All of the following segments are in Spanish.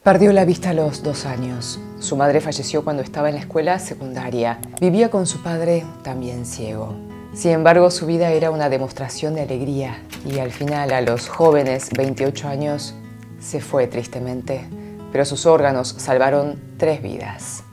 Perdió la vista a los 2 años. Su madre falleció cuando estaba en la escuela secundaria. Vivía con su padre, también ciego. Sin embargo, su vida era una demostración de alegría y al final, a los jóvenes 28 años, se fue tristemente, pero sus órganos salvaron 3 vidas.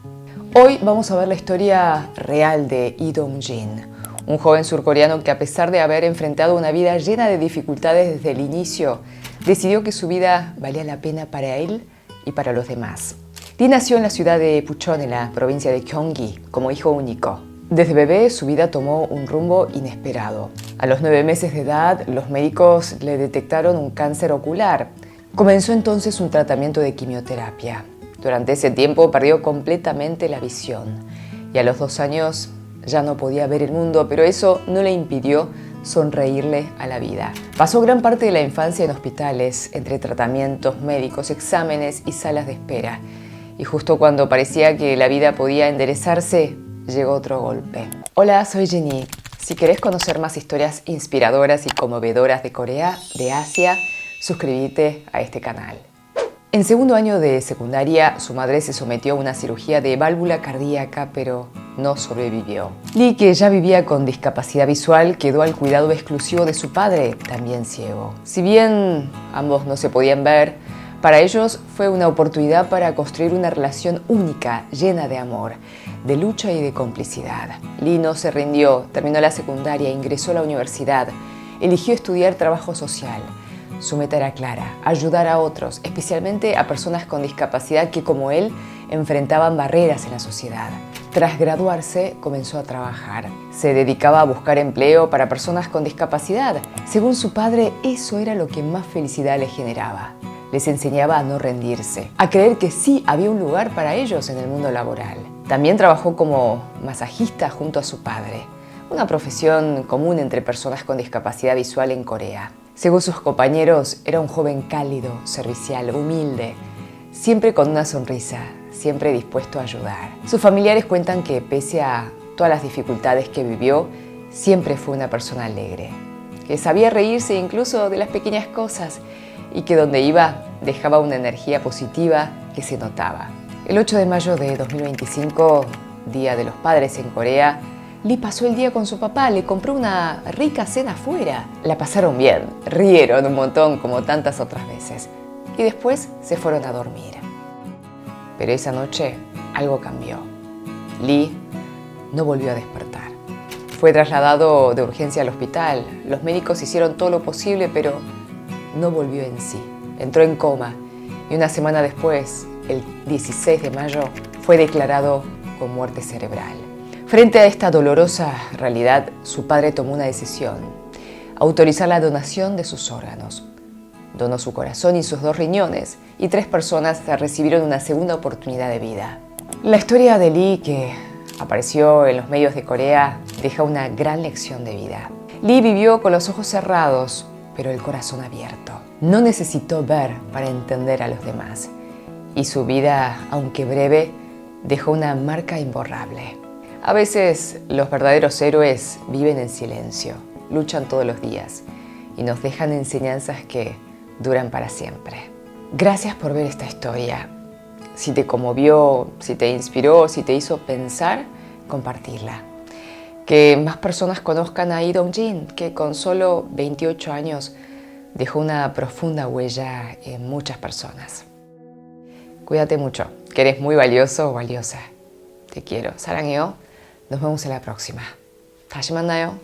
Hoy vamos a ver la historia real de Lee Dong-jin, un joven surcoreano que, a pesar de haber enfrentado una vida llena de dificultades desde el inicio, decidió que su vida valía la pena para él y para los demás. Lee nació en la ciudad de Puchon, en la provincia de Gyeonggi, como hijo único. Desde bebé, su vida tomó un rumbo inesperado. A los 9 meses de edad, los médicos le detectaron un cáncer ocular. Comenzó entonces un tratamiento de quimioterapia. Durante ese tiempo perdió completamente la visión y a los 2 años ya no podía ver el mundo, pero eso no le impidió sonreírle a la vida. Pasó gran parte de la infancia en hospitales, entre tratamientos médicos, exámenes y salas de espera. Y justo cuando parecía que la vida podía enderezarse, llegó otro golpe. Hola, soy Jenny. Si querés conocer más historias inspiradoras y conmovedoras de Corea, de Asia, suscríbete a este canal. En segundo año de secundaria, su madre se sometió a una cirugía de válvula cardíaca, pero no sobrevivió. Lee, que ya vivía con discapacidad visual, quedó al cuidado exclusivo de su padre, también ciego. Si bien ambos no se podían ver, para ellos fue una oportunidad para construir una relación única, llena de amor, de lucha y de complicidad. Lee no se rindió, terminó la secundaria, ingresó a la universidad, eligió estudiar trabajo social. Su meta era clara: ayudar a otros, especialmente a personas con discapacidad que, como él, enfrentaban barreras en la sociedad. Tras graduarse, comenzó a trabajar. Se dedicaba a buscar empleo para personas con discapacidad. Según su padre, eso era lo que más felicidad le generaba. Les enseñaba a no rendirse, a creer que sí había un lugar para ellos en el mundo laboral. También trabajó como masajista junto a su padre, una profesión común entre personas con discapacidad visual en Corea. Según sus compañeros, era un joven cálido, servicial, humilde, siempre con una sonrisa, siempre dispuesto a ayudar. Sus familiares cuentan que, pese a todas las dificultades que vivió, siempre fue una persona alegre, que sabía reírse incluso de las pequeñas cosas y que donde iba dejaba una energía positiva que se notaba. El 8 de mayo de 2025, Día de los Padres en Corea, Lee pasó el día con su papá, le compró una rica cena afuera. La pasaron bien, rieron un montón como tantas otras veces y después se fueron a dormir. Pero esa noche algo cambió. Lee no volvió a despertar. Fue trasladado de urgencia al hospital. Los médicos hicieron todo lo posible, pero no volvió en sí. Entró en coma y una semana después, el 16 de mayo, fue declarado con muerte cerebral. Frente a esta dolorosa realidad, su padre tomó una decisión: autorizar la donación de sus órganos. Donó su corazón y sus 2 riñones, y 3 personas recibieron una segunda oportunidad de vida. La historia de Lee, que apareció en los medios de Corea, deja una gran lección de vida. Lee vivió con los ojos cerrados, pero el corazón abierto. No necesitó ver para entender a los demás, y su vida, aunque breve, dejó una marca imborrable. A veces los verdaderos héroes viven en silencio, luchan todos los días y nos dejan enseñanzas que duran para siempre. Gracias por ver esta historia. Si te conmovió, si te inspiró, si te hizo pensar, compartirla. Que más personas conozcan a Lee Dong-jin, que con solo 28 años dejó una profunda huella en muchas personas. Cuídate mucho, que eres muy valioso o valiosa. Te quiero. 사랑해요. Nos vemos en la próxima. 다시 만나요.